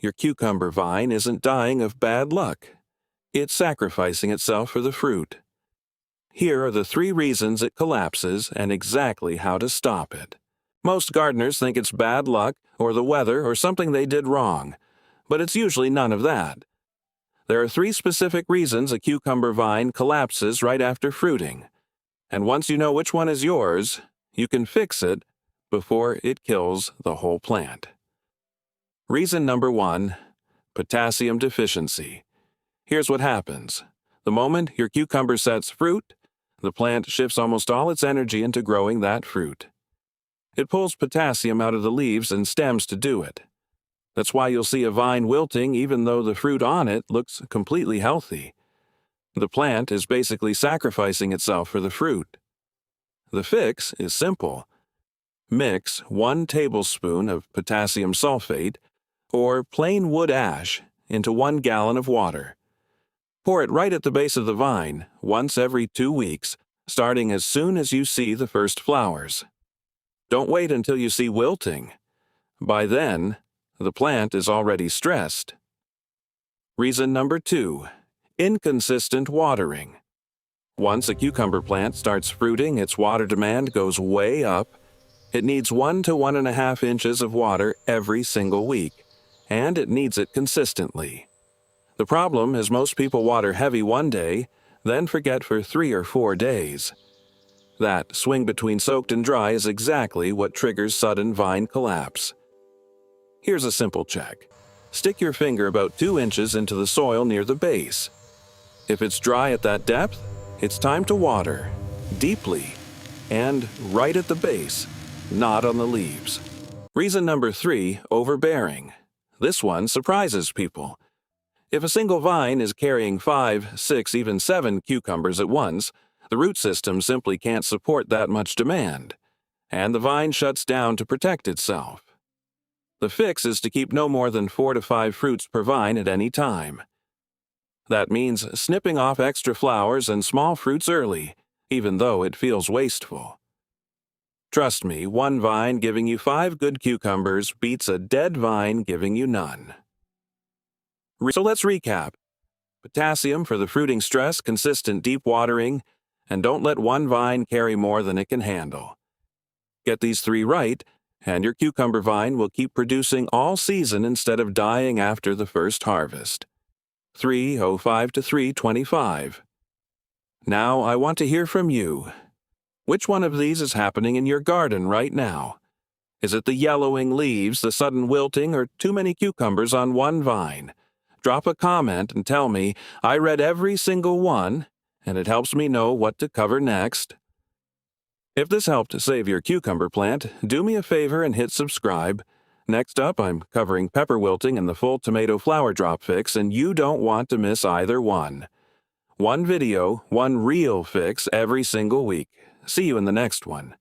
your cucumber vine isn't dying of bad luck. It's sacrificing itself for the fruit. Here are the 3 reasons it collapses and exactly how to stop it. Most gardeners think it's bad luck or the weather or something they did wrong, but it's usually none of that. There are 3 specific reasons a cucumber vine collapses right after fruiting, and once you know which one is yours, you can fix it before it kills the whole plant. Reason number 1, potassium deficiency. Here's what happens. The moment your cucumber sets fruit, the plant shifts almost all its energy into growing that fruit. It pulls potassium out of the leaves and stems to do it. That's why you'll see a vine wilting even though the fruit on it looks completely healthy. The plant is basically sacrificing itself for the fruit. The fix is simple. Mix 1 tablespoon of potassium sulfate or plain wood ash into 1 gallon of water. Pour it right at the base of the vine once every 2 weeks, starting as soon as you see the first flowers. Don't wait until you see wilting. By then, the plant is already stressed. Reason number 2, inconsistent watering. Once a cucumber plant starts fruiting, its water demand goes way up. It needs 1 to 1.5 inches of water every single week, and it needs it consistently. The problem is most people water heavy one day, then forget for 3 or 4 days. That swing between soaked and dry is exactly what triggers sudden vine collapse. Here's a simple check. Stick your finger about 2 inches into the soil near the base. If it's dry at that depth, it's time to water, deeply, and right at the base, not on the leaves. Reason number 3, overbearing. This one surprises people. If a single vine is carrying 5, 6, even 7 cucumbers at once, the root system simply can't support that much demand, and the vine shuts down to protect itself. The fix is to keep no more than 4 to 5 fruits per vine at any time. That means snipping off extra flowers and small fruits early, even though it feels wasteful. Trust me, 1 vine giving you 5 good cucumbers beats a dead vine giving you none. So let's recap. Potassium for the fruiting stress, consistent deep watering, and don't let 1 vine carry more than it can handle. Get these 3 right, and your cucumber vine will keep producing all season instead of dying after the first harvest. 3:05 to 3:25. Now I want to hear from you. Which one of these is happening in your garden right now? Is it the yellowing leaves, the sudden wilting, or too many cucumbers on 1 vine? Drop a comment and tell me. I read every single one, and it helps me know what to cover next. If this helped save your cucumber plant, do me a favor and hit subscribe. Next up, I'm covering pepper wilting and the full tomato flower drop fix, and you don't want to miss either one. 1 video, 1 real fix every single week. See you in the next one.